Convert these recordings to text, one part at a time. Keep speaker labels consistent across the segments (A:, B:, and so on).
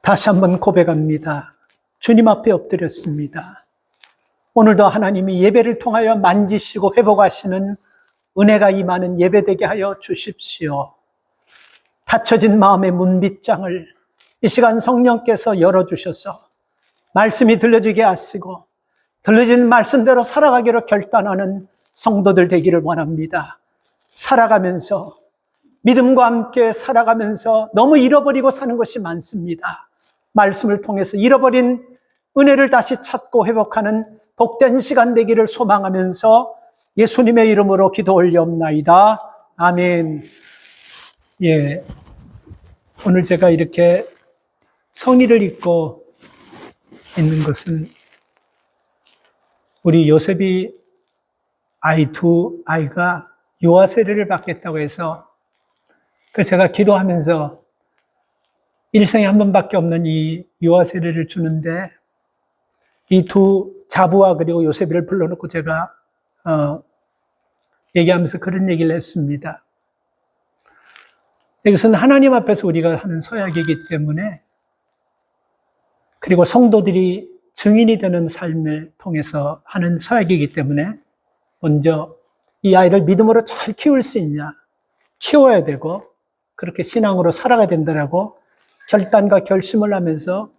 A: 다시 한번 고백합니다. 주님 앞에 엎드렸습니다. 오늘도 하나님이 예배를 통하여 만지시고 회복하시는 은혜가 임하는 예배되게 하여 주십시오. 닫혀진 마음의 문빗장을 이 시간 성령께서 열어주셔서 말씀이 들려지게 하시고 들려진 말씀대로 살아가기로 결단하는 성도들 되기를 원합니다. 살아가면서 믿음과 함께 살아가면서 너무 잃어버리고 사는 것이 많습니다. 말씀을 통해서 잃어버린 은혜를 다시 찾고 회복하는 복된 시간 되기를 소망하면서 예수님의 이름으로 기도 올리옵나이다. 아멘. 예, 오늘 제가 이렇게 성의를 입고 있는 것은 우리 요셉이 두 아이가 유아 세례를 받겠다고 해서 그래서 제가 기도하면서 일생에 한 번밖에 없는 이 유아 세례를 주는데 이 두 자부와 그리고 요셉이를 불러놓고 제가 얘기하면서 그런 얘기를 했습니다. 이것은 하나님 앞에서 우리가 하는 서약이기 때문에 그리고 성도들이 증인이 되는 삶을 통해서 하는 서약이기 때문에 먼저 이 아이를 믿음으로 잘 키울 수 있냐, 키워야 되고 그렇게 신앙으로 살아가야 된다라고 결단과 결심을 하면서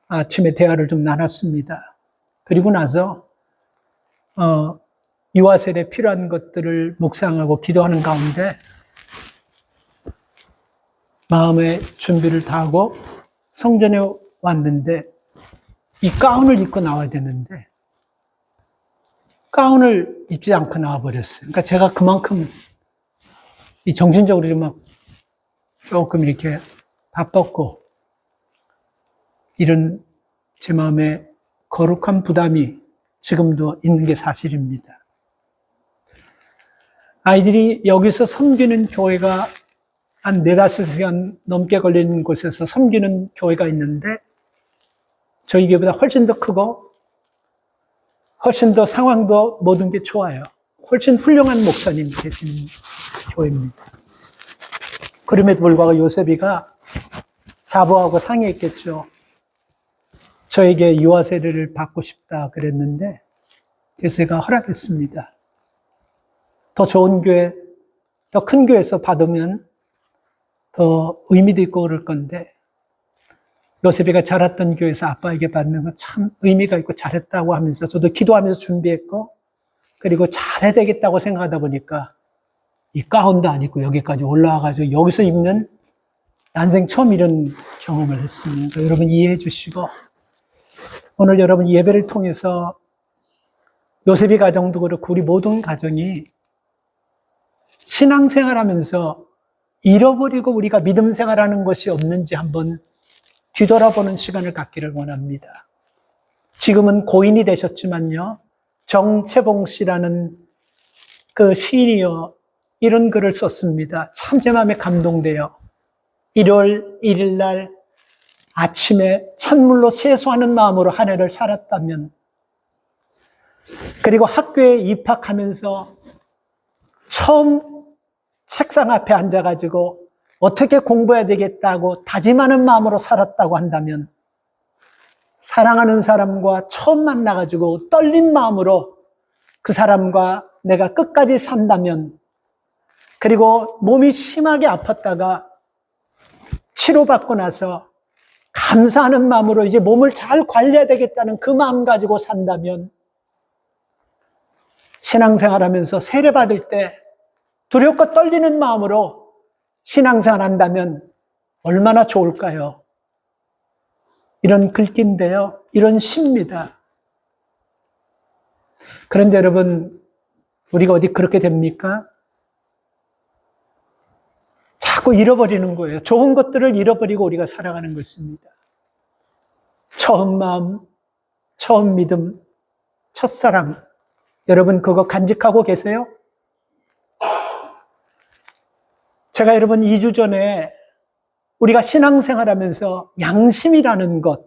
A: 아침에 대화를 좀 나눴습니다. 그리고 나서 유아세례에 필요한 것들을 묵상하고 기도하는 가운데 마음의 준비를 다 하고 성전에 왔는데 이 가운을 입고 나와야 되는데 가운을 입지 않고 나와버렸어요. 그러니까 제가 그만큼 이 정신적으로 좀 막 조금 이렇게 바빴고 이런 제 마음에 거룩한 부담이 지금도 있는 게 사실입니다. 아이들이 여기서 섬기는 교회가 한 4-5시간 넘게 걸리는 곳에서 섬기는 교회가 있는데 저희 교회보다 훨씬 더 크고 훨씬 더 상황도 모든 게 좋아요. 훨씬 훌륭한 목사님 계신 교회입니다. 그럼에도 불구하고 요셉이가 자부하고 상의했겠죠. 저에게 유아 세례를 받고 싶다 그랬는데 그래서 제가 허락했습니다. 더 좋은 교회, 더 큰 교회에서 받으면 더 의미도 있고 그럴 건데 요셉이가 자랐던 교회에서 아빠에게 받는 건 참 의미가 있고 잘했다고 하면서 저도 기도하면서 준비했고 그리고 잘해야 되겠다고 생각하다 보니까 이 가운도 안 입고 여기까지 올라와가지고 여기서 입는 난생 처음 이런 경험을 했습니다. 여러분 이해해 주시고 오늘 여러분 예배를 통해서 요셉이 가정도 그렇고 우리 모든 가정이 신앙생활하면서 잃어버리고 우리가 믿음 생활하는 것이 없는지 한번 뒤돌아보는 시간을 갖기를 원합니다. 지금은 고인이 되셨지만요. 정채봉 씨라는 그 시인이요. 이런 글을 썼습니다. 참 제 마음에 감동돼요. 1월 1일 날 아침에 찬물로 세수하는 마음으로 한 해를 살았다면 그리고 학교에 입학하면서 처음 책상 앞에 앉아가지고 어떻게 공부해야 되겠다고 다짐하는 마음으로 살았다고 한다면 사랑하는 사람과 처음 만나가지고 떨린 마음으로 그 사람과 내가 끝까지 산다면 그리고 몸이 심하게 아팠다가 치료받고 나서 감사하는 마음으로 이제 몸을 잘 관리해야 되겠다는 그 마음 가지고 산다면 신앙생활하면서 세례받을 때 두렵고 떨리는 마음으로 신앙생활 한다면 얼마나 좋을까요? 이런 글귀인데요. 이런 시입니다. 그런데 여러분 우리가 어디 그렇게 됩니까? 자꾸 잃어버리는 거예요. 좋은 것들을 잃어버리고 우리가 살아가는 것입니다. 처음 마음, 처음 믿음, 첫사랑. 여러분 그거 간직하고 계세요? 제가 여러분 2주 전에 우리가 신앙생활하면서 양심이라는 것,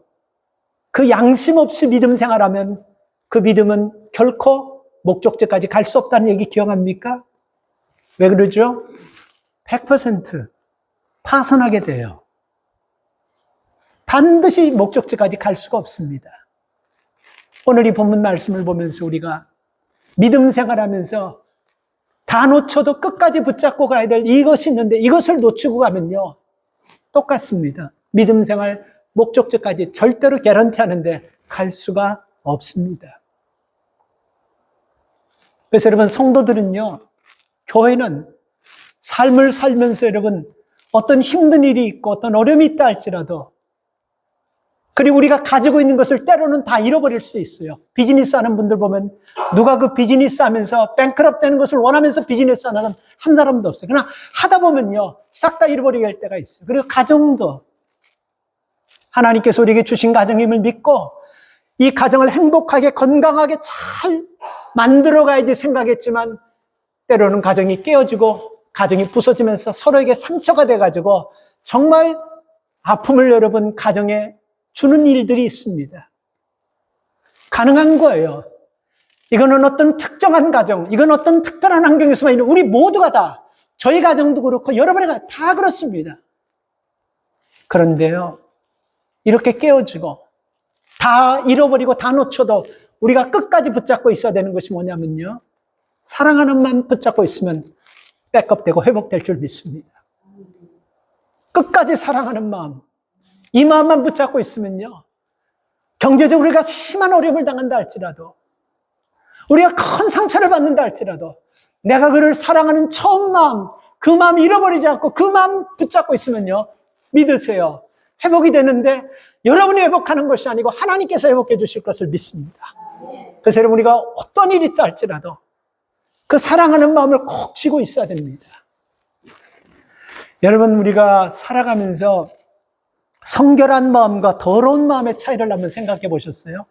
A: 그 양심 없이 믿음 생활하면 그 믿음은 결코 목적지까지 갈 수 없다는 얘기 기억합니까? 왜 그러죠? 100% 파손하게 돼요. 반드시 목적지까지 갈 수가 없습니다. 오늘 이 본문 말씀을 보면서 우리가 믿음 생활하면서 다 놓쳐도 끝까지 붙잡고 가야 될 이것이 있는데 이것을 놓치고 가면요, 똑같습니다. 믿음 생활 목적지까지 절대로 개런티하는데 갈 수가 없습니다. 그래서 여러분, 성도들은요, 교회는 삶을 살면서 여러분 어떤 힘든 일이 있고 어떤 어려움이 있다 할지라도, 그리고 우리가 가지고 있는 것을 때로는 다 잃어버릴 수도 있어요. 비즈니스 하는 분들 보면 누가 그 비즈니스 하면서 뱅크럽 되는 것을 원하면서 비즈니스 하는 사람 한 사람도 없어요. 그러나 하다 보면요, 싹 다 잃어버리게 할 때가 있어요. 그리고 가정도 하나님께서 우리에게 주신 가정임을 믿고 이 가정을 행복하게 건강하게 잘 만들어가야지 생각했지만 때로는 가정이 깨어지고 가정이 부서지면서 서로에게 상처가 돼가지고 정말 아픔을 여러분 가정에 주는 일들이 있습니다. 가능한 거예요. 이거는 어떤 특정한 가정, 이건 어떤 특별한 환경에서만 있는 우리 모두가 다, 저희 가정도 그렇고 여러분의 가정 다 그렇습니다. 그런데요, 이렇게 깨어지고 다 잃어버리고 다 놓쳐도 우리가 끝까지 붙잡고 있어야 되는 것이 뭐냐면요, 사랑하는 마음 붙잡고 있으면 백업되고 회복될 줄 믿습니다. 끝까지 사랑하는 마음, 이 마음만 붙잡고 있으면요, 경제적으로 우리가 심한 어려움을 당한다 할지라도, 우리가 큰 상처를 받는다 할지라도 내가 그를 사랑하는 처음 마음, 그 마음 잃어버리지 않고 그 마음 붙잡고 있으면요, 믿으세요, 회복이 되는데 여러분이 회복하는 것이 아니고 하나님께서 회복해 주실 것을 믿습니다. 그래서 여러분, 우리가 어떤 일이 있다 할지라도 그 사랑하는 마음을 꼭 쥐고 있어야 됩니다. 여러분, 우리가 살아가면서 성결한 마음과 더러운 마음의 차이를 한번 생각해 보셨어요?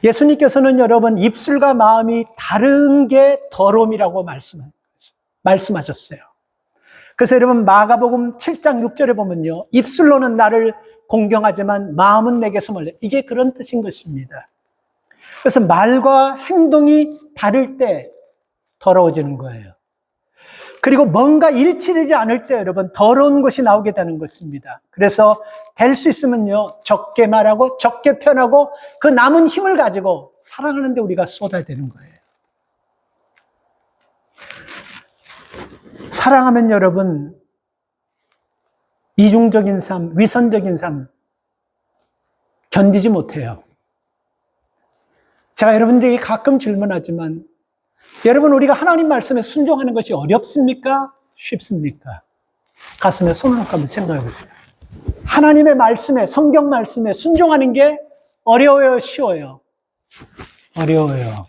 A: 예수님께서는 여러분, 입술과 마음이 다른 게 더러움이라고 말씀하셨어요. 그래서 여러분, 마가복음 7장 6절에 보면요, 입술로는 나를 공경하지만 마음은 내게서 멀리, 이게 그런 뜻인 것입니다. 그래서 말과 행동이 다를 때 더러워지는 거예요. 그리고 뭔가 일치되지 않을 때 여러분, 더러운 것이 나오게 되는 것입니다. 그래서 될 수 있으면요, 적게 말하고 적게 편하고 그 남은 힘을 가지고 사랑하는 데 우리가 쏟아야 되는 거예요. 사랑하면 여러분, 이중적인 삶, 위선적인 삶 견디지 못해요. 제가 여러분들에게 가끔 질문하지만, 여러분, 우리가 하나님 말씀에 순종하는 것이 어렵습니까? 쉽습니까? 가슴에 손을 놓고 한번 생각해 보세요. 하나님의 말씀에, 성경 말씀에 순종하는 게 어려워요, 쉬워요? 어려워요.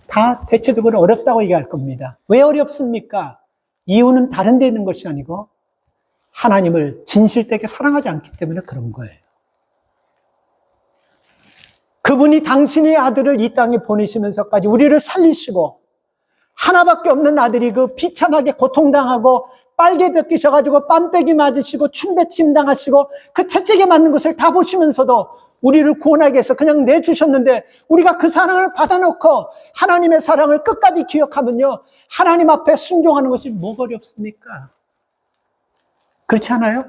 A: 다 대체적으로 어렵다고 얘기할 겁니다. 왜 어렵습니까? 이유는 다른 데 있는 것이 아니고 하나님을 진실되게 사랑하지 않기 때문에 그런 거예요. 그분이 당신의 아들을 이 땅에 보내시면서까지 우리를 살리시고, 하나밖에 없는 아들이 그 비참하게 고통당하고 빨개 벗기셔가지고 뺨때기 맞으시고 춤배침 당하시고 그 채찍에 맞는 것을 다 보시면서도 우리를 구원하기 위해서 그냥 내주셨는데, 우리가 그 사랑을 받아놓고 하나님의 사랑을 끝까지 기억하면요, 하나님 앞에 순종하는 것이 뭐가 어렵습니까? 그렇지 않아요?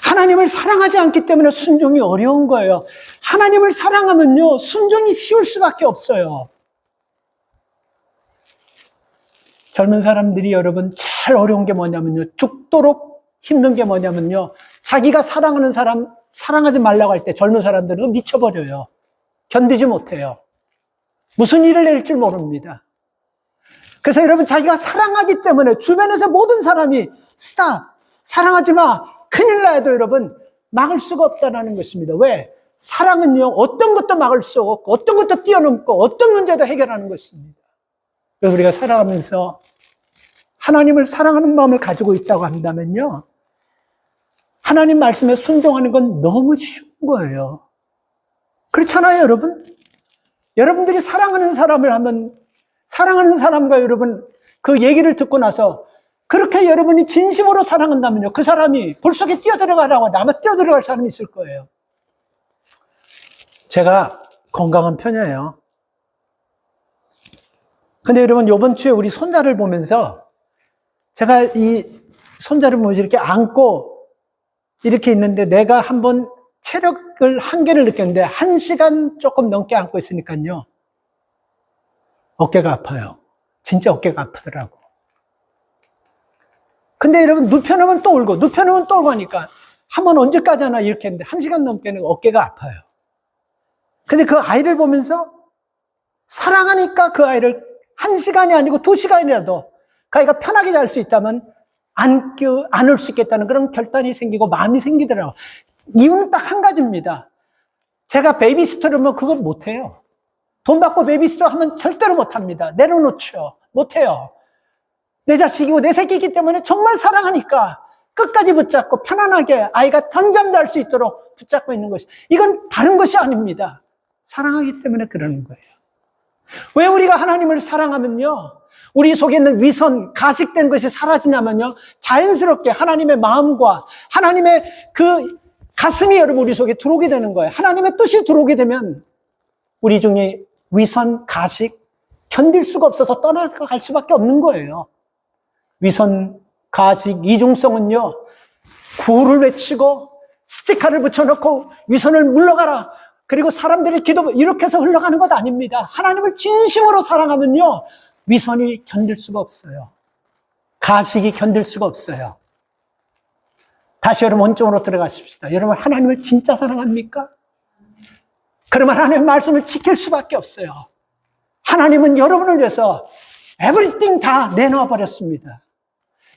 A: 하나님을 사랑하지 않기 때문에 순종이 어려운 거예요. 하나님을 사랑하면요, 순종이 쉬울 수밖에 없어요. 젊은 사람들이 여러분 제일 어려운 게 뭐냐면요, 죽도록 힘든 게 뭐냐면요, 자기가 사랑하는 사람 사랑하지 말라고 할 때 젊은 사람들은 미쳐버려요. 견디지 못해요. 무슨 일을 낼지 모릅니다. 그래서 여러분, 자기가 사랑하기 때문에 주변에서 모든 사람이 스탑, 사랑하지 마, 큰일 나도 여러분 막을 수가 없다는 것입니다. 왜? 사랑은요, 어떤 것도 막을 수 없고 어떤 것도 뛰어넘고 어떤 문제도 해결하는 것입니다. 그래서 우리가 살아가면서 하나님을 사랑하는 마음을 가지고 있다고 한다면요, 하나님 말씀에 순종하는 건 너무 쉬운 거예요. 그렇잖아요, 여러분? 여러분들이 사랑하는 사람을 하면, 사랑하는 사람과 여러분 그 얘기를 듣고 나서 그렇게 여러분이 진심으로 사랑한다면요, 그 사람이 불 속에 뛰어들어가라고 하면 아마 뛰어들어갈 사람이 있을 거예요. 제가 건강한 편이에요. 근데 여러분, 이번 주에 우리 손자를 보면서 제가 이 손자를 보면서 이렇게 안고 이렇게 있는데 내가 한번 체력을 한계를 느꼈는데 1시간 조금 넘게 안고 있으니까요. 어깨가 아파요. 진짜 어깨가 아프더라고. 근데 여러분 눕혀놓으면 또 울고 눕혀놓으면 또 울고 하니까 한번 언제까지 하나 이렇게 했는데 1시간 넘게는 어깨가 아파요. 근데 그 아이를 보면서 사랑하니까 그 아이를 1시간이 아니고 2시간이라도 그 아이가 편하게 잘 수 있다면 안을 수 있겠다는 그런 결단이 생기고 마음이 생기더라고요. 이유는 딱 한 가지입니다. 제가 베이비시터를 하면 그걸 못해요. 돈 받고 베이비시터 하면 절대로 못합니다. 내려놓죠. 못해요. 내 자식이고 내 새끼이기 때문에 정말 사랑하니까 끝까지 붙잡고 편안하게 아이가 단잠도 할 수 있도록 붙잡고 있는 것이, 이건 다른 것이 아닙니다. 사랑하기 때문에 그러는 거예요. 왜 우리가 하나님을 사랑하면요, 우리 속에 있는 위선, 가식된 것이 사라지냐면요, 자연스럽게 하나님의 마음과 하나님의 그 가슴이 여러분 우리 속에 들어오게 되는 거예요. 하나님의 뜻이 들어오게 되면 우리 중에 위선, 가식 견딜 수가 없어서 떠나갈 수밖에 없는 거예요. 위선, 가식, 이중성은요, 구호를 외치고 스티커를 붙여놓고 위선을 물러가라, 그리고 사람들이 기도 이렇게 해서 흘러가는 것 아닙니다. 하나님을 진심으로 사랑하면요, 위선이 견딜 수가 없어요. 가식이 견딜 수가 없어요. 다시 여러분 원점으로 들어가십시다. 여러분 하나님을 진짜 사랑합니까? 그러면 하나님의 말씀을 지킬 수밖에 없어요. 하나님은 여러분을 위해서 everything 다 내놓아 버렸습니다.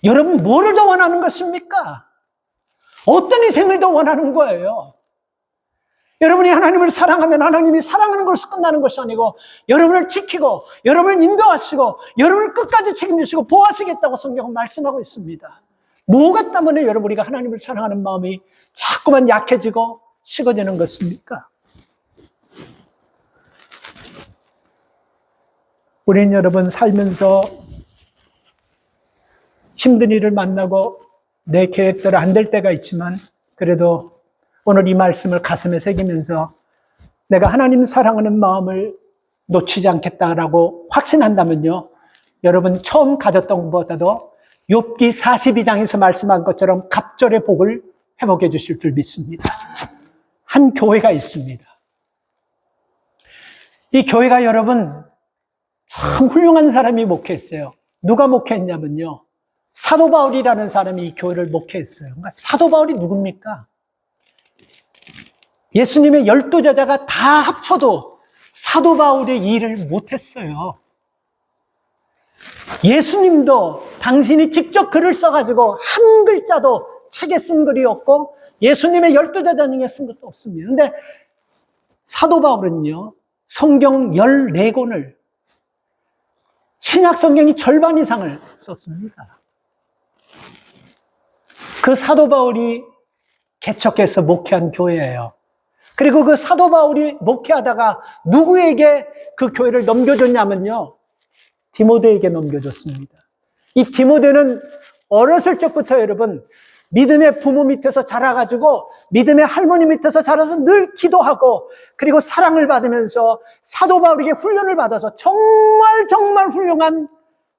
A: 여러분 뭐를 더 원하는 것입니까? 어떤 희생을 더 원하는 거예요? 여러분이 하나님을 사랑하면 하나님이 사랑하는 것으로 끝나는 것이 아니고 여러분을 지키고 여러분을 인도하시고 여러분을 끝까지 책임지시고 보호하시겠다고 성경은 말씀하고 있습니다. 뭐가 때문에 여러분 우리가 하나님을 사랑하는 마음이 자꾸만 약해지고 식어지는 것입니까? 우리는 여러분 살면서 힘든 일을 만나고 내 계획대로 안 될 때가 있지만 그래도 오늘 이 말씀을 가슴에 새기면서 내가 하나님 사랑하는 마음을 놓치지 않겠다라고 확신한다면요, 여러분 처음 가졌던 것보다도 욥기 42장에서 말씀한 것처럼 갑절의 복을 회복해 주실 줄 믿습니다. 한 교회가 있습니다. 이 교회가 여러분 참 훌륭한 사람이 목회했어요. 누가 목회했냐면요, 사도 바울이라는 사람이 이 교회를 목회했어요. 사도 바울이 누굽니까? 예수님의 12제자가 다 합쳐도 사도 바울의 일을 못했어요. 예수님도 당신이 직접 글을 써가지고 한 글자도 책에 쓴 글이 없고 예수님의 12제자 중에 쓴 것도 없습니다. 그런데 사도 바울은요, 성경 14권을, 신약 성경이 절반 이상을 썼습니다. 그 사도 바울이 개척해서 목회한 교회예요. 그리고 그 사도 바울이 목회하다가 누구에게 그 교회를 넘겨줬냐면요, 디모데에게 넘겨줬습니다. 이 디모데는 어렸을 적부터 여러분 믿음의 부모 밑에서 자라가지고 믿음의 할머니 밑에서 자라서 늘 기도하고 그리고 사랑을 받으면서 사도 바울에게 훈련을 받아서 정말 훌륭한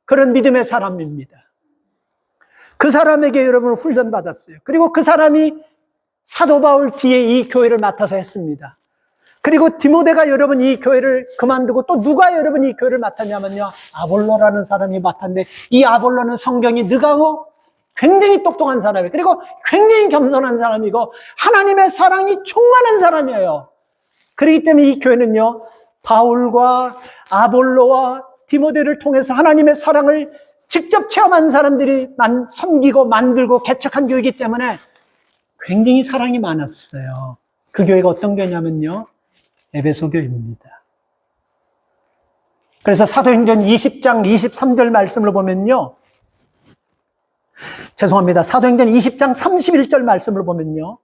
A: 그런 믿음의 사람입니다. 그 사람에게 여러분 훈련받았어요. 그리고 그 사람이 사도 바울 뒤에 이 교회를 맡아서 했습니다. 그리고 디모데가 여러분 이 교회를 그만두고 또 누가 여러분 이 교회를 맡았냐면요, 아볼로라는 사람이 맡았는데 이 아볼로는 성경이 느가고 굉장히 똑똑한 사람이에요. 그리고 굉장히 겸손한 사람이고 하나님의 사랑이 충만한 사람이에요. 그렇기 때문에 이 교회는요, 바울과 아볼로와 디모데를 통해서 하나님의 사랑을 직접 체험한 사람들이 섬기고 만들고 개척한 교회이기 때문에 굉장히 사랑이 많았어요. 그 교회가 어떤 교회냐면요, 에베소 교회입니다. 그래서 사도행전 20장 23절 말씀을 보면요, 죄송합니다. 사도행전 20장 31절 말씀을 보면요,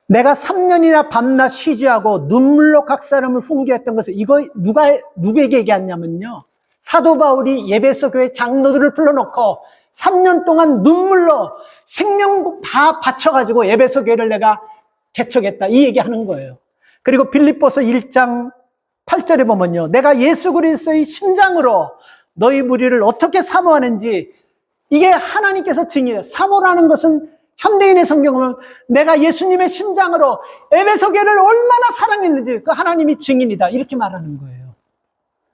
A: 내가 3년이나 밤낮 쉬지 않고 눈물로 각 사람을 훈계했던 것을, 이거 누구에게 얘기했냐면요, 사도 바울이 에베소 교회 장로들을 불러놓고 3년 동안 눈물로 생명 다 바쳐가지고 에베소 교회를 내가 개척했다, 이 얘기하는 거예요. 그리고 빌립보서 1장 8절에 보면요, 내가 예수 그리스도의 심장으로 너희 무리를 어떻게 사모하는지 이게 하나님께서 증인이에요. 사모라는 것은 현대인의 성경을 보면 내가 예수님의 심장으로 에베소 교회를 얼마나 사랑했는지 그 하나님이 증인이다. 이렇게 말하는 거예요.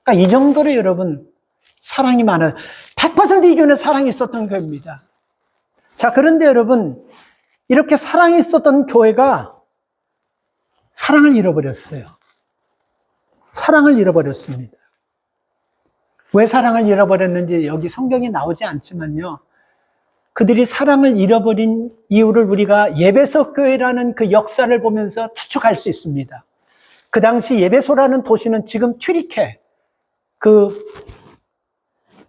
A: 그러니까 이 정도로 여러분 사랑이 많아요. 100% 이 교회는 사랑이 있었던 교회입니다. 자, 그런데 여러분 이렇게 사랑이 있었던 교회가 사랑을 잃어버렸어요. 사랑을 잃어버렸습니다. 왜 사랑을 잃어버렸는지 여기 성경에 나오지 않지만요. 그들이 사랑을 잃어버린 이유를 우리가 예배소 교회라는 그 역사를 보면서 추측할 수 있습니다. 그 당시 예배소라는 도시는 지금 튀르케,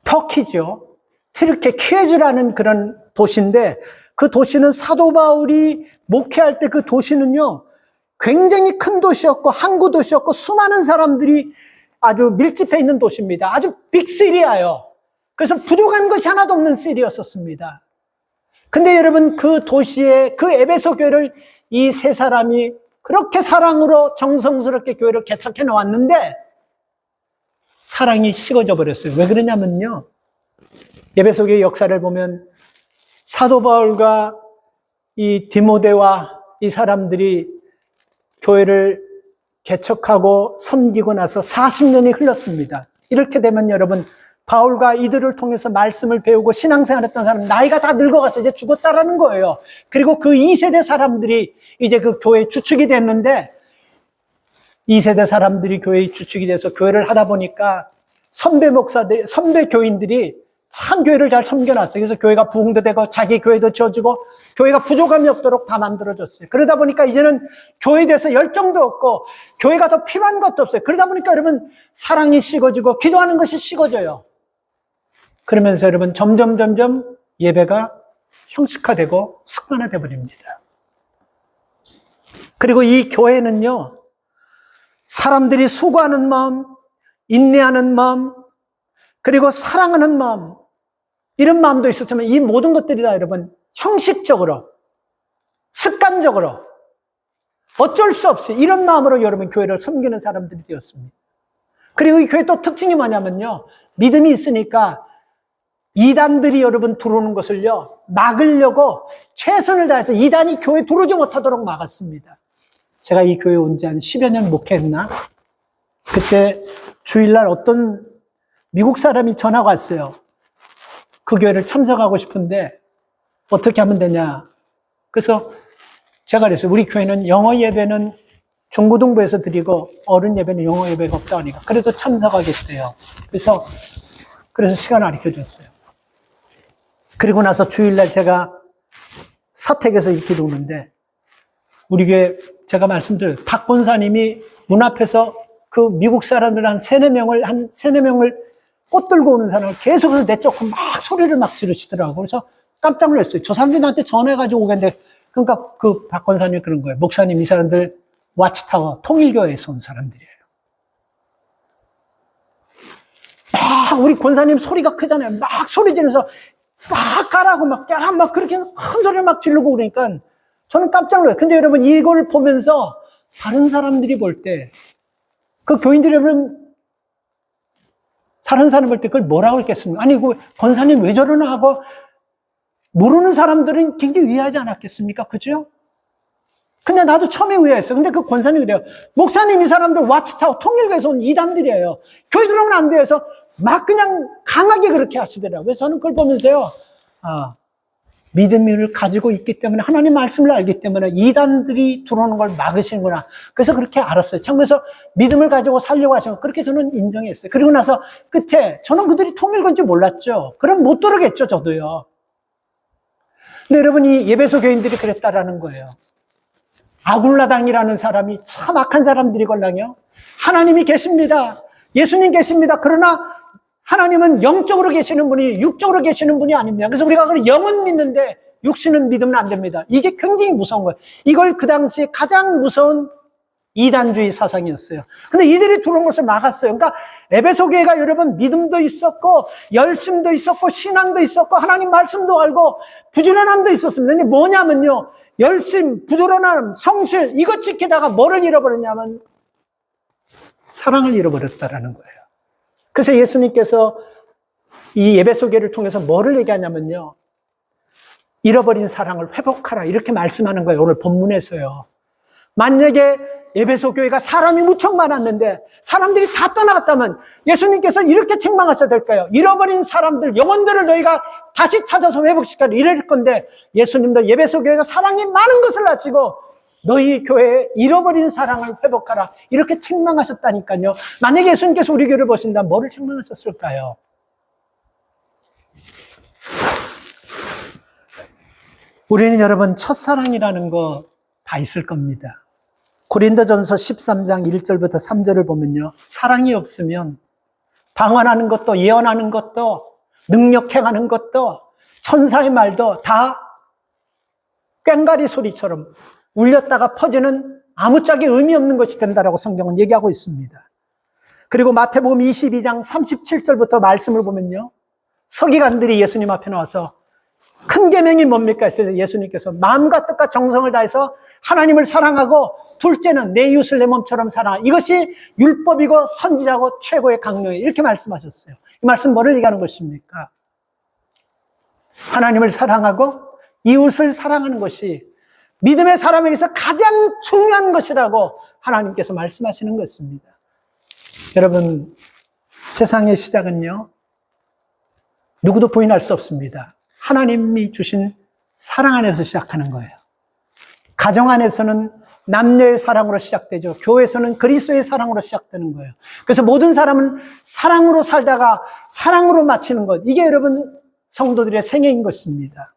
A: 터키죠. 튀르케 키에즈라는 그런 도시인데 그 도시는 사도 바울이 목회할 때 그 도시는요. 굉장히 큰 도시였고 항구 도시였고 수많은 사람들이 아주 밀집해 있는 도시입니다. 아주 빅시리아요. 그래서 부족한 것이 하나도 없는 시리였었습니다. 근데 여러분 그 도시에 그 에베소 교회를 이 세 사람이 그렇게 사랑으로 정성스럽게 교회를 개척해 놓았는데 사랑이 식어져 버렸어요. 왜 그러냐면요. 에베소 교회 역사를 보면 사도 바울과 이 디모데와 이 사람들이 교회를 개척하고 섬기고 나서 40년이 흘렀습니다. 이렇게 되면 여러분 바울과 이들을 통해서 말씀을 배우고 신앙생활했던 사람 나이가 다 늙어가서 이제 죽었다라는 거예요. 그리고 그 2세대 사람들이 이제 그 교회의 주축이 됐는데 2세대 사람들이 교회의 주축이 돼서 교회를 하다 보니까 선배 목사들, 선배 교인들이 참 교회를 잘 섬겨놨어요. 그래서 교회가 부흥도 되고 자기 교회도 지어주고 교회가 부족함이 없도록 다 만들어줬어요. 그러다 보니까 이제는 교회에 대해서 열정도 없고 교회가 더 필요한 것도 없어요. 그러다 보니까 여러분 사랑이 식어지고 기도하는 것이 식어져요. 그러면서 여러분 점점 예배가 형식화되고 습관화되어 버립니다. 그리고 이 교회는요. 사람들이 수고하는 마음, 인내하는 마음, 그리고 사랑하는 마음 이런 마음도 있었지만 이 모든 것들이 다 여러분 형식적으로 습관적으로 어쩔 수 없이 이런 마음으로 여러분 교회를 섬기는 사람들이 되었습니다. 그리고 이 교회 또 특징이 뭐냐면요. 믿음이 있으니까 이단들이 여러분 들어오는 것을요. 막으려고 최선을 다해서 이단이 교회에 들어오지 못하도록 막았습니다. 제가 이 교회에 온 지 한 10여 년 목회했나? 그때 주일날 어떤 미국 사람이 전화가 왔어요. 그 교회를 참석하고 싶은데 어떻게 하면 되냐. 그래서 제가 그랬어요. 우리 교회는 영어 예배는 중고등부에서 드리고 어른 예배는 영어 예배가 없다 하니까 그래도 참석하겠대요. 그래서 시간을 알려줬어요. 그리고 나서 주일날 제가 사택에서 이렇게 오는데 우리 교회 제가 말씀드려요. 박 권사님이 문 앞에서 그 미국 사람들 한 3-4명을 꽃 들고 오는 사람을 계속해서 내쫓고 막 소리를 막 지르시더라고요. 그래서 깜짝 놀랐어요. 저 사람들이 나한테 전화해가지고 오겠는데, 그러니까 그 박 권사님이 그런 거예요. 목사님, 이 사람들 와치타워, 통일교회에서 온 사람들이에요. 막 우리 권사님 소리가 크잖아요. 막 소리 지르면서 막 까라고 막 깨라 막 그렇게 큰 소리를 막 지르고 그러니까 저는 깜짝 놀라요. 근데 여러분 이걸 보면서 다른 사람들이 볼 때 그 교인들이 여러분 다른 사람 볼 때 그걸 뭐라고 했겠습니까? 아니, 그 권사님 왜 저러나 하고 모르는 사람들은 굉장히 의아하지 않았겠습니까? 그죠? 근데 나도 처음에 의아했어요. 근데 그 권사님이 그래요. 목사님 이 사람들 와치타워 통일교에서 온 이단들이에요. 교회 들어오면 안 돼요. 해서 막 그냥 강하게 그렇게 하시더라고요. 그래서 저는 그걸 보면서요. 믿음을 가지고 있기 때문에 하나님 말씀을 알기 때문에 이단들이 들어오는 걸 막으시는구나. 그래서 그렇게 알았어요. 참 그래서 믿음을 가지고 살려고 하시고 그렇게 저는 인정했어요. 그리고 나서 끝에 저는 그들이 통일교인지 몰랐죠. 그럼 못 들어겠죠, 저도요. 근데 여러분 이 예배소 교인들이 그랬다라는 거예요. 아굴라당이라는 사람이 참 악한 사람들이걸랑요. 하나님이 계십니다. 예수님 계십니다. 그러나 하나님은 영적으로 계시는 분이 육적으로 계시는 분이 아닙니다. 그래서 우리가 그걸 영은 믿는데 육신은 믿으면 안 됩니다. 이게 굉장히 무서운 거예요. 이걸 그 당시에 가장 무서운 이단주의 사상이었어요. 근데 이들이 들어온 것을 막았어요. 그러니까 에베소 교회가 여러분 믿음도 있었고 열심도 있었고 신앙도 있었고 하나님 말씀도 알고 부지런함도 있었습니다. 근데 뭐냐면요. 열심, 부지런함, 성실 이것 지키다가 뭐를 잃어버렸냐면 사랑을 잃어버렸다라는 거예요. 그래서 예수님께서 이 에베소 교회를 통해서 뭐를 얘기하냐면요. 잃어버린 사랑을 회복하라 이렇게 말씀하는 거예요. 오늘 본문에서요. 만약에 에베소 교회가 사람이 무척 많았는데 사람들이 다 떠나갔다면 예수님께서 이렇게 책망하셔야 될까요? 잃어버린 사람들, 영혼들을 너희가 다시 찾아서 회복시켜라 이럴 건데 예수님도 에베소 교회가 사랑이 많은 것을 아시고 너희 교회에 잃어버린 사랑을 회복하라 이렇게 책망하셨다니까요. 만약에 예수님께서 우리 교회를 보신다면 뭐를 책망하셨을까요? 우리는 여러분 첫사랑이라는 거 다 있을 겁니다. 고린도전서 13장 1절부터 3절을 보면요. 사랑이 없으면 방언하는 것도 예언하는 것도 능력 행하는 것도 천사의 말도 다 꽹과리 소리처럼 울렸다가 퍼지는 아무짝에 의미 없는 것이 된다라고 성경은 얘기하고 있습니다. 그리고 마태복음 22장 37절부터 말씀을 보면요. 서기관들이 예수님 앞에 나와서 큰 계명이 뭡니까? 했을 예수님께서 마음과 뜻과 정성을 다해서 하나님을 사랑하고 둘째는 내 이웃을 내 몸처럼 사랑하라. 이것이 율법이고 선지자고 최고의 강령이에요. 이렇게 말씀하셨어요. 이 말씀 뭐를 얘기하는 것입니까? 하나님을 사랑하고 이웃을 사랑하는 것이 믿음의 사람에게서 가장 중요한 것이라고 하나님께서 말씀하시는 것입니다. 여러분, 세상의 시작은요, 누구도 부인할 수 없습니다. 하나님이 주신 사랑 안에서 시작하는 거예요. 가정 안에서는 남녀의 사랑으로 시작되죠. 교회에서는 그리스도의 사랑으로 시작되는 거예요. 그래서 모든 사람은 사랑으로 살다가 사랑으로 마치는 것. 이게 여러분 성도들의 생애인 것입니다.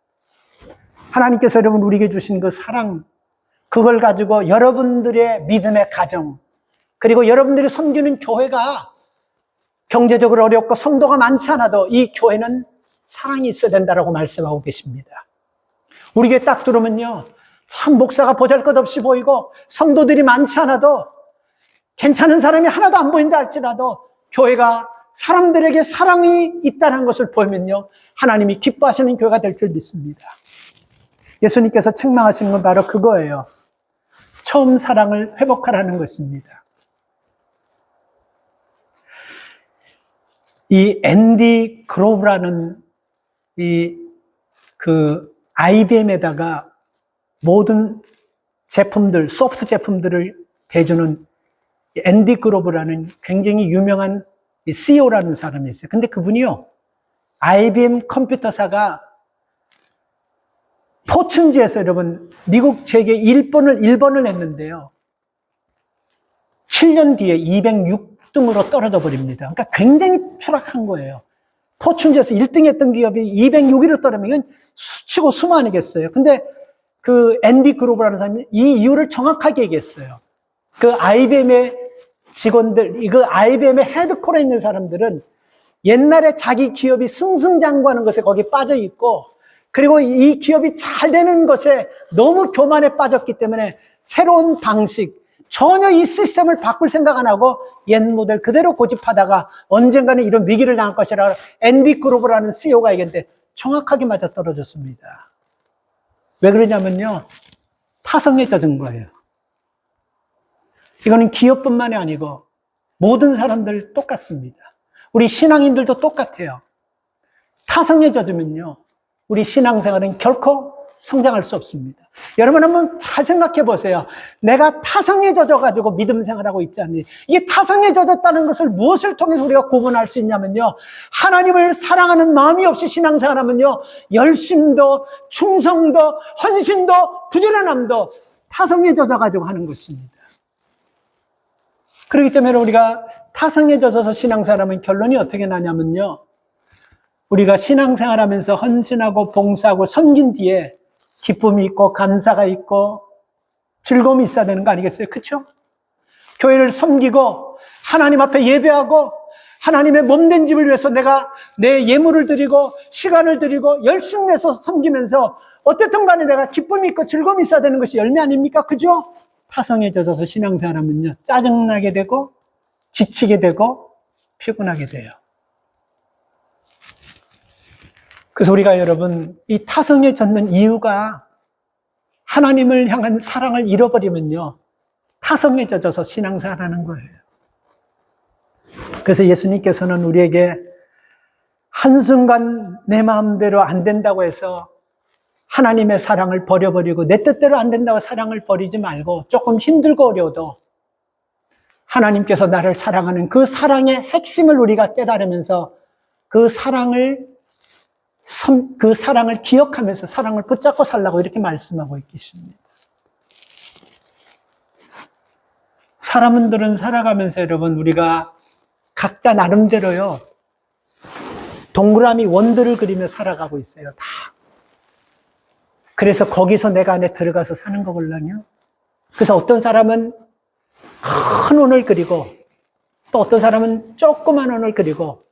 A: 하나님께서 여러분 우리에게 주신 그 사랑, 그걸 가지고 여러분들의 믿음의 가정, 그리고 여러분들이 섬기는 교회가 경제적으로 어렵고 성도가 많지 않아도 이 교회는 사랑이 있어야 된다라고 말씀하고 계십니다. 우리 교회 딱 들어오면요, 참 목사가 보잘것없이 보이고 성도들이 많지 않아도 괜찮은 사람이 하나도 안 보인다 할지라도 교회가 사람들에게 사랑이 있다는 것을 보이면요, 하나님이 기뻐하시는 교회가 될 줄 믿습니다. 예수님께서 책망하시는 건 바로 그거예요. 처음 사랑을 회복하라는 것입니다. 이 앤디 그로브라는 IBM에다가 모든 제품들, 소프트 제품들을 대주는 앤디 그로브라는 굉장히 유명한 CEO라는 사람이 있어요. 근데 그분이요, IBM 컴퓨터사가 포춘지에서 여러분, 미국 재계 1번을 했는데요. 7년 뒤에 206등으로 떨어져 버립니다. 그러니까 굉장히 추락한 거예요. 포춘지에서 1등 했던 기업이 206위로 떨어지면 이건 수치고 수모 아니겠어요. 근데 그 앤디 그로브라는 사람이 이 이유를 정확하게 얘기했어요. 그 IBM의 직원들, 그 IBM의 헤드코어에 있는 사람들은 옛날에 자기 기업이 승승장구하는 것에 거기 빠져 있고, 그리고 이 기업이 잘 되는 것에 너무 교만에 빠졌기 때문에 새로운 방식, 전혀 이 시스템을 바꿀 생각 안 하고 옛 모델 그대로 고집하다가 언젠가는 이런 위기를 당할 것이라 앤디 그로브라는 CEO가 얘기했는데 정확하게 맞아떨어졌습니다. 왜 그러냐면요, 타성에 젖은 거예요. 이거는 기업뿐만이 아니고 모든 사람들 똑같습니다. 우리 신앙인들도 똑같아요. 타성에 젖으면요, 우리 신앙생활은 결코 성장할 수 없습니다. 여러분 한번 잘 생각해 보세요. 내가 타성에 젖어가지고 믿음 생활하고 있지 않니? 이게 타성에 젖었다는 것을 무엇을 통해서 우리가 구분할 수 있냐면요, 하나님을 사랑하는 마음이 없이 신앙생활하면요, 열심도 충성도 헌신도 부지런함도 타성에 젖어가지고 하는 것입니다. 그렇기 때문에 우리가 타성에 젖어서 신앙생활하면 결론이 어떻게 나냐면요, 우리가 신앙생활하면서 헌신하고 봉사하고 섬긴 뒤에 기쁨이 있고 감사가 있고 즐거움이 있어야 되는 거 아니겠어요? 그렇죠? 교회를 섬기고 하나님 앞에 예배하고 하나님의 몸된 집을 위해서 내가 내 예물을 드리고 시간을 드리고 열심 내서 섬기면서 어쨌든 간에 내가 기쁨이 있고 즐거움이 있어야 되는 것이 열매 아닙니까? 그죠? 타성에 젖어서 신앙생활하면요, 짜증나게 되고 지치게 되고 피곤하게 돼요. 그래서 우리가 여러분 이 타성에 젖는 이유가 하나님을 향한 사랑을 잃어버리면요, 타성에 젖어서 신앙생활하는 거예요. 그래서 예수님께서는 우리에게 한순간 내 마음대로 안 된다고 해서 하나님의 사랑을 버려버리고 내 뜻대로 안 된다고 사랑을 버리지 말고 조금 힘들고 어려워도 하나님께서 나를 사랑하는 그 사랑의 핵심을 우리가 깨달으면서 그 사랑을 기억하면서 사랑을 붙잡고 살라고 이렇게 말씀하고 있겠습니다. 사람들은 살아가면서 여러분 우리가 각자 나름대로요 동그라미 원들을 그리며 살아가고 있어요. 다. 그래서 거기서 내가 안에 들어가서 사는 거거든요. 그래서 어떤 사람은 큰 원을 그리고 또 어떤 사람은 조그만 원을 그리고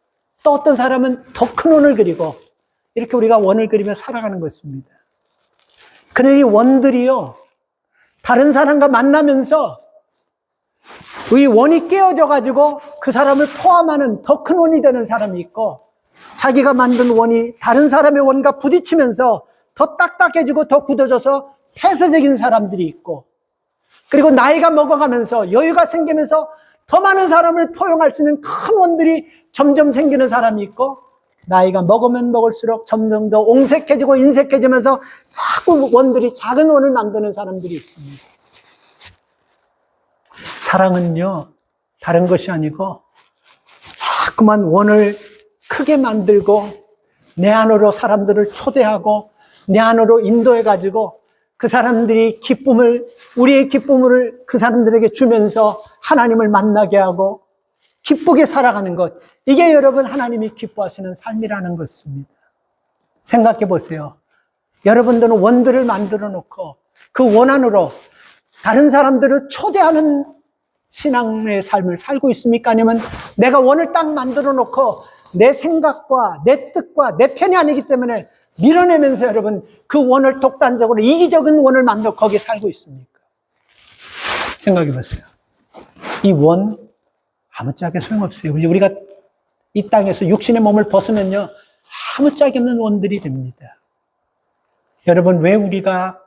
A: 또 어떤 사람은 더 큰 원을 그리고 이렇게 우리가 원을 그리며 살아가는 것입니다. 그런데 이 원들이요 다른 사람과 만나면서 이 원이 깨어져 가지고 그 사람을 포함하는 더 큰 원이 되는 사람이 있고 자기가 만든 원이 다른 사람의 원과 부딪히면서 더 딱딱해지고 더 굳어져서 폐쇄적인 사람들이 있고 그리고 나이가 먹어가면서 여유가 생기면서 더 많은 사람을 포용할 수 있는 큰 원들이 점점 생기는 사람이 있고 나이가 먹으면 먹을수록 점점 더 옹색해지고 인색해지면서 자꾸 원들이 작은 원을 만드는 사람들이 있습니다. 사랑은요 다른 것이 아니고 자꾸만 원을 크게 만들고 내 안으로 사람들을 초대하고 내 안으로 인도해가지고 그 사람들이 우리의 기쁨을 그 사람들에게 주면서 하나님을 만나게 하고 기쁘게 살아가는 것. 이게 여러분 하나님이 기뻐하시는 삶이라는 것입니다. 생각해 보세요. 여러분들은 원들을 만들어 놓고 그 원 안으로 다른 사람들을 초대하는 신앙의 삶을 살고 있습니까? 아니면 내가 원을 딱 만들어 놓고 내 생각과 내 뜻과 내 편이 아니기 때문에 밀어내면서 여러분 그 원을 독단적으로 이기적인 원을 만들어 거기에 살고 있습니까? 생각해 보세요. 이 원 아무짝에 소용없어요. 우리가 이 땅에서 육신의 몸을 벗으면요 아무짝에 없는 원들이 됩니다. 여러분 왜 우리가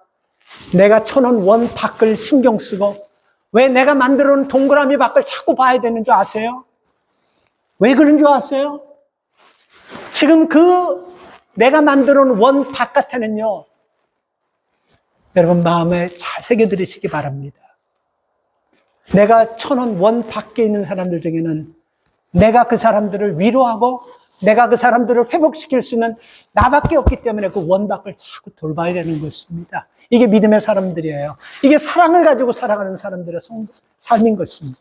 A: 내가 쳐놓은 원 밖을 신경 쓰고 왜 내가 만들어 놓은 동그라미 밖을 자꾸 봐야 되는 줄 아세요? 왜 그런 줄 아세요? 지금 내가 만들어 놓은 원 바깥에는요 여러분 마음에 잘 새겨들으시기 바랍니다. 내가 쳐놓은 원 밖에 있는 사람들 중에는 내가 그 사람들을 위로하고 내가 그 사람들을 회복시킬 수 있는 나밖에 없기 때문에 그 원 밖을 자꾸 돌봐야 되는 것입니다. 이게 믿음의 사람들이에요. 이게 사랑을 가지고 살아가는 사람들의 삶인 것입니다.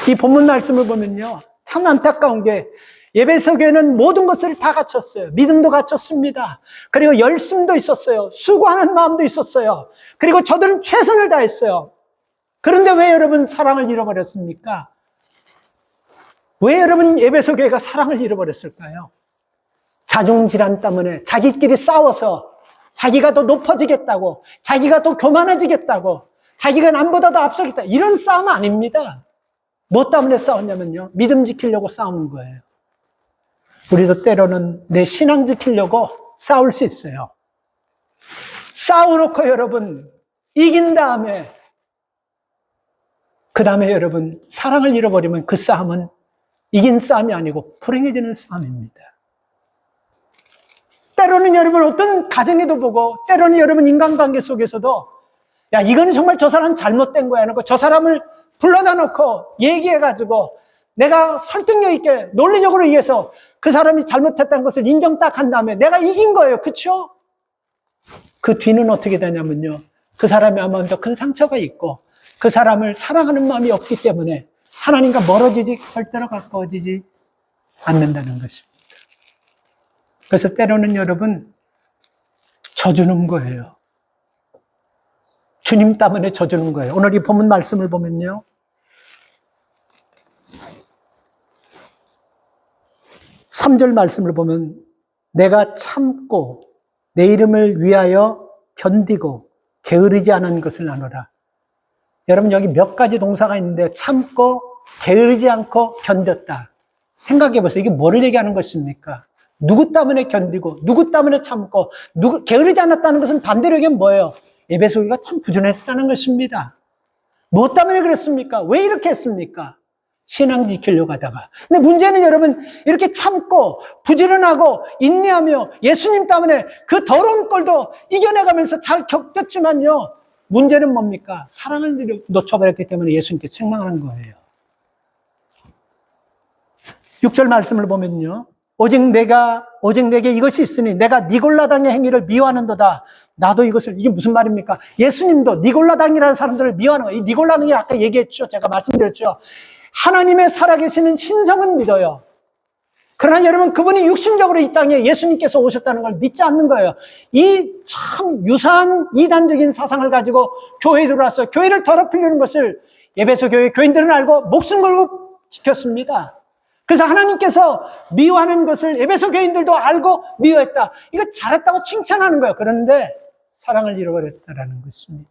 A: 이 본문 말씀을 보면요 참 안타까운 게 에베소 교회는 모든 것을 다 갖췄어요. 믿음도 갖췄습니다. 그리고 열심도 있었어요. 수고하는 마음도 있었어요. 그리고 저들은 최선을 다했어요. 그런데 왜 여러분 사랑을 잃어버렸습니까? 왜 여러분 에베소 교회가 사랑을 잃어버렸을까요? 자중질환 때문에 자기끼리 싸워서 자기가 더 높아지겠다고 자기가 더 교만해지겠다고 자기가 남보다 더 앞서겠다 이런 싸움 아닙니다. 뭐 때문에 싸웠냐면요 믿음 지키려고 싸우는 거예요. 우리도 때로는 내 신앙 지키려고 싸울 수 있어요. 싸워놓고 여러분 이긴 다음에 그 다음에 여러분 사랑을 잃어버리면 그 싸움은 이긴 싸움이 아니고 불행해지는 싸움입니다. 때로는 여러분 어떤 가정에도 보고 때로는 여러분 인간관계 속에서도 야 이거는 정말 저 사람 잘못된 거야 하고 저 사람을 불러다 놓고 얘기해가지고 내가 설득력 있게 논리적으로 이해해서 그 사람이 잘못했다는 것을 인정 딱 한 다음에 내가 이긴 거예요. 그렇죠? 그 뒤는 어떻게 되냐면요 그 사람이 아마 더 큰 상처가 있고 그 사람을 사랑하는 마음이 없기 때문에 하나님과 멀어지지 절대로 가까워지지 않는다는 것입니다. 그래서 때로는 여러분 져주는 거예요. 주님 때문에 져주는 거예요. 오늘 이 본문 말씀을 보면요 3절 말씀을 보면 내가 참고 내 이름을 위하여 견디고 게으르지 않은 것을 나누라. 여러분 여기 몇 가지 동사가 있는데 참고 게으르지 않고 견뎠다. 생각해 보세요. 이게 뭐를 얘기하는 것입니까? 누구 때문에 견디고 누구 때문에 참고 게으르지 않았다는 것은 반대로 이게 뭐예요? 에베소 교회가 참 부지런했다는 것입니다. 무엇 때문에 그랬습니까? 왜 이렇게 했습니까? 신앙 지키려고 하다가. 근데 문제는 여러분, 이렇게 참고 부지런하고 인내하며 예수님 때문에 그 더러운 꼴도 이겨내가면서 잘 겪었지만요. 문제는 뭡니까? 사랑을 놓쳐버렸기 때문에 예수님께 책망하는 거예요. 6절 말씀을 보면요. 오직 내게 이것이 있으니 내가 니골라당의 행위를 미워하는도다. 나도 이것을, 이게 무슨 말입니까? 예수님도 니골라당이라는 사람들을 미워하는 거예요. 이 니골라당이 아까 얘기했죠. 제가 말씀드렸죠. 하나님의 살아계시는 신성은 믿어요. 그러나 여러분, 그분이 육신적으로 이 땅에 예수님께서 오셨다는 걸 믿지 않는 거예요. 이 참 유사한 이단적인 사상을 가지고 교회에 들어와서 교회를 더럽히려는 것을 에베소 교회 교인들은 알고 목숨 걸고 지켰습니다. 그래서 하나님께서 미워하는 것을 에베소 교인들도 알고 미워했다. 이거 잘했다고 칭찬하는 거예요. 그런데 사랑을 잃어버렸다라는 것입니다.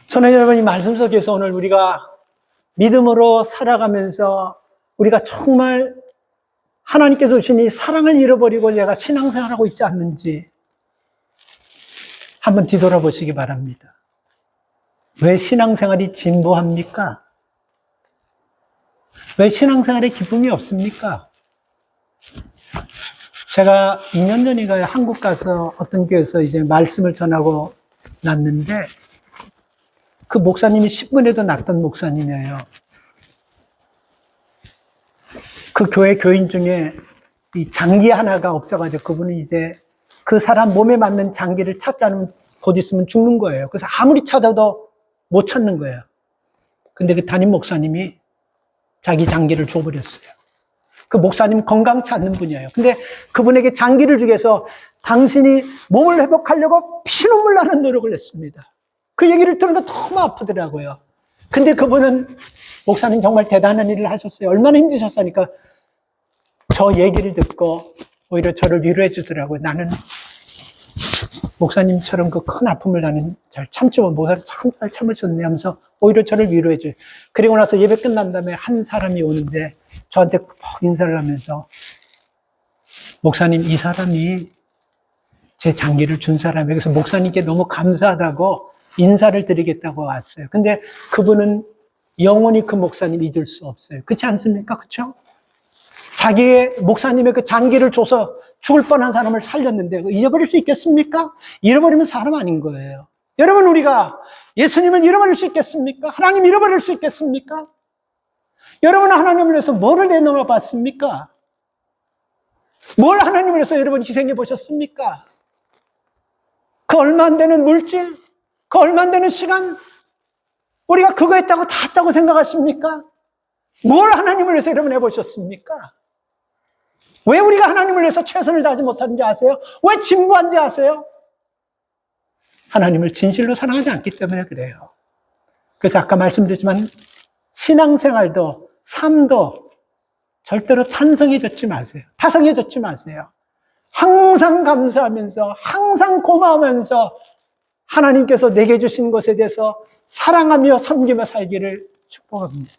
A: 저는 여러분, 이 말씀 속에서 오늘 우리가 믿음으로 살아가면서 우리가 정말 하나님께서 주신 이 사랑을 잃어버리고 제가 신앙생활하고 있지 않는지 한번 뒤돌아보시기 바랍니다. 왜 신앙생활이 진보합니까? 왜 신앙생활에 기쁨이 없습니까? 제가 2년 전인가요? 한국 가서 어떤 교회에서 이제 말씀을 전하고 났는데 그 목사님이 10분에도 낫던 목사님이에요. 그 교회 교인 중에 이 장기 하나가 없어가지고 그분이 이제 그 사람 몸에 맞는 장기를 찾지 않으면 곧 있으면 죽는 거예요. 그래서 아무리 찾아도 못 찾는 거예요. 근데 그 담임 목사님이 자기 장기를 줘버렸어요. 그 목사님 건강치 않는 분이에요. 근데 그분에게 장기를 주기 위해서 당신이 몸을 회복하려고 피눈물 나는 노력을 했습니다. 그 얘기를 들으니까 너무 아프더라고요. 근데 그분은, 목사님 정말 대단한 일을 하셨어요. 얼마나 힘드셨으니까 저 얘기를 듣고 오히려 저를 위로해 주더라고요. 나는 목사님처럼 그 큰 아픔을 나는 잘 참지만 목사님 참 잘 참으셨네 하면서 오히려 저를 위로해 줘요. 그리고 나서 예배 끝난 다음에 한 사람이 오는데 저한테 푹 인사를 하면서 목사님, 이 사람이 제 장기를 준 사람이에요. 그래서 목사님께 너무 감사하다고 인사를 드리겠다고 왔어요. 근데 그분은 영원히 그 목사님 잊을 수 없어요. 그렇지 않습니까? 그렇죠? 자기의 목사님의 그 장기를 줘서 죽을 뻔한 사람을 살렸는데 잊어버릴 수 있겠습니까? 잃어버리면 사람 아닌 거예요. 여러분, 우리가 예수님을 잃어버릴 수 있겠습니까? 하나님 잃어버릴 수 있겠습니까? 여러분은 하나님을 위해서 뭐를 내놓아 봤습니까? 뭘 하나님을 위해서 여러분 희생해 보셨습니까? 그 얼마 안 되는 물질, 그 얼마 안 되는 시간, 우리가 그거 했다고 다 했다고 생각하십니까? 뭘 하나님을 위해서 여러분 해보셨습니까? 왜 우리가 하나님을 위해서 최선을 다하지 못하는지 아세요? 왜 진부한지 아세요? 하나님을 진실로 사랑하지 않기 때문에 그래요. 그래서 아까 말씀드렸지만 신앙생활도 삶도 절대로 타성해졌지 마세요. 항상 감사하면서 항상 고마워하면서 하나님께서 내게 주신 것에 대해서 사랑하며 섬기며 살기를 축복합니다.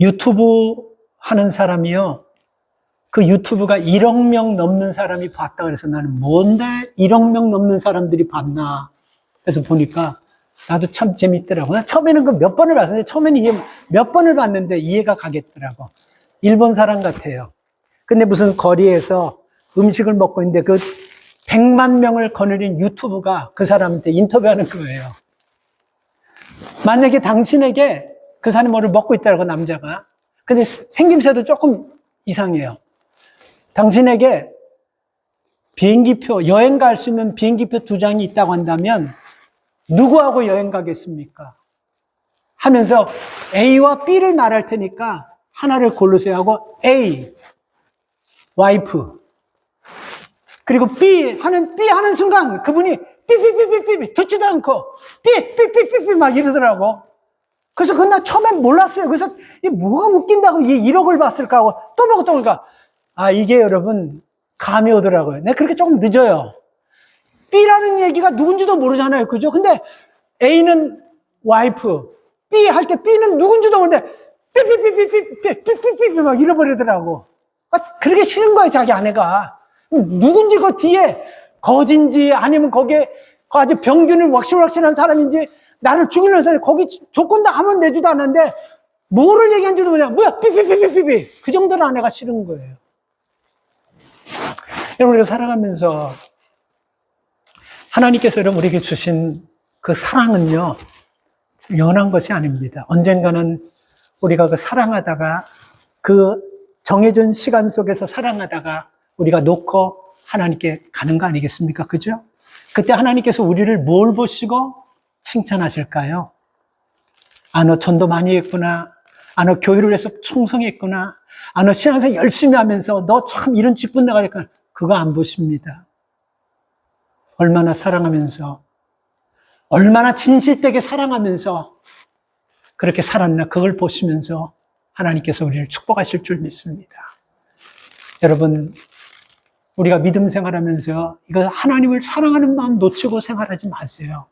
A: 유튜브 하는 사람이요, 그 유튜브가 1억 명 넘는 사람이 봤다 그래서 나는 뭔데 1억 명 넘는 사람들이 봤나. 그래서 보니까 나도 참 재밌더라고. 처음에는 그 몇 번을 봤는데, 처음에는 몇 번을 봤는데 이해가 가겠더라고. 일본 사람 같아요. 근데 무슨 거리에서 음식을 먹고 있는데 그 100만 명을 거느린 유튜브가 그 사람한테 인터뷰하는 거예요. 만약에 당신에게 그 사람이 뭐를 먹고 있다고, 남자가. 근데 생김새도 조금 이상해요. 당신에게 비행기표, 여행 갈 수 있는 비행기표 2장이 있다고 한다면 누구하고 여행 가겠습니까? 하면서 A와 B를 말할 테니까 하나를 고르세요 하고 A, 와이프. 그리고 B 하는 순간 그분이 삐삐삐삐삐 듣지도 않고 삐삐삐삐삐 막 이러더라고. 그래서 그건 나 처음엔 몰랐어요. 그래서 이게 뭐가 웃긴다고 얘 1억을 봤을까 하고 또 보고 또 보니까 이게 여러분 감이 오더라고요. 내가 그렇게 조금 늦어요. B라는 얘기가 누군지도 모르잖아요. 그죠? 근데 A는 와이프, B 할 때 B는 누군지도 모르는데 삐삐삐삐삐삐삐삐삐 막 잃어버리더라고. 그렇게 싫은 거예요, 자기 아내가. 누군지 그 뒤에 거진지 아니면 거기에 그 아주 병균을 왁실왁실한 사람인지 나를 죽이는 사람이 거기 조건도 아무런 내주도 않는데 뭐를 얘기한지도 모르냐. 뭐야, 삐삐삐삐삐삐. 그 정도는 아내가 싫은 거예요. 여러분, 우리가 살아가면서 하나님께서 여러분 우리에게 주신 그 사랑은요, 연한 것이 아닙니다. 언젠가는 우리가 그 사랑하다가 그 정해진 시간 속에서 사랑하다가 우리가 놓고 하나님께 가는 거 아니겠습니까? 그죠? 그때 하나님께서 우리를 뭘 보시고 칭찬하실까요? 아, 너 전도 많이 했구나. 아, 너 교회를 해서 충성했구나. 아, 너 신앙생활 열심히 하면서 너 참 이런 직분 나가니까 그거 안 보십니다. 얼마나 사랑하면서, 얼마나 진실되게 사랑하면서 그렇게 살았나, 그걸 보시면서 하나님께서 우리를 축복하실 줄 믿습니다. 여러분, 우리가 믿음 생활하면서 이거 하나님을 사랑하는 마음 놓치고 생활하지 마세요.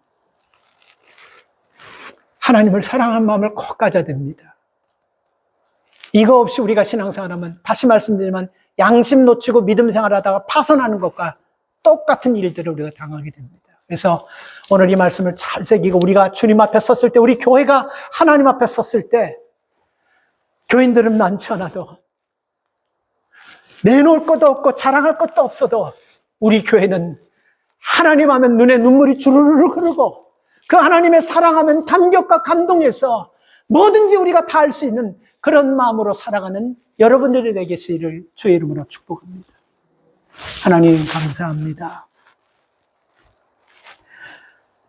A: 하나님을 사랑하는 마음을 꼭 가져야 됩니다. 이거 없이 우리가 신앙생활하면, 다시 말씀드리지만, 양심 놓치고 믿음 생활하다가 파선하는 것과 똑같은 일들을 우리가 당하게 됩니다. 그래서 오늘 이 말씀을 잘 새기고 우리가 주님 앞에 섰을 때, 우리 교회가 하나님 앞에 섰을 때, 교인들은 많지 않아도, 내놓을 것도 없고 자랑할 것도 없어도 우리 교회는 하나님 하면 눈에 눈물이 주르르 흐르고 그 하나님의 사랑하면 감격과 감동해서 뭐든지 우리가 다 할 수 있는 그런 마음으로 살아가는 여러분들이 되시기를 주의 이름으로 축복합니다. 하나님 감사합니다.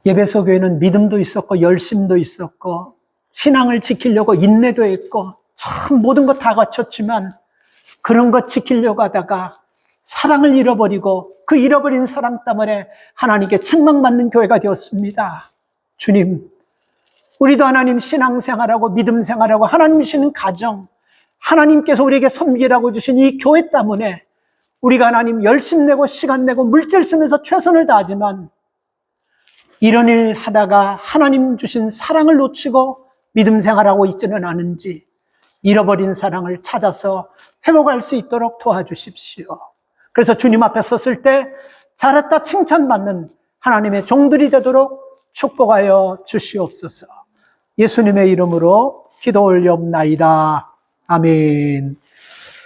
A: 예배소 교회는 믿음도 있었고 열심도 있었고 신앙을 지키려고 인내도 했고 참 모든 것 다 갖췄지만 그런 것 지키려고 하다가 사랑을 잃어버리고 그 잃어버린 사랑 때문에 하나님께 책망받는 교회가 되었습니다. 주님, 우리도 하나님 신앙생활하고 믿음생활하고 하나님 주시는 가정, 하나님께서 우리에게 섬기라고 주신 이 교회 때문에 우리가 하나님 열심 내고 시간 내고 물질 쓰면서 최선을 다하지만 이런 일 하다가 하나님 주신 사랑을 놓치고 믿음생활하고 있지는 않은지 잃어버린 사랑을 찾아서 회복할 수 있도록 도와주십시오. 그래서 주님 앞에 섰을 때 잘했다 칭찬받는 하나님의 종들이 되도록 축복하여 주시옵소서. 예수님의 이름으로 기도 올려옵나이다. 아멘.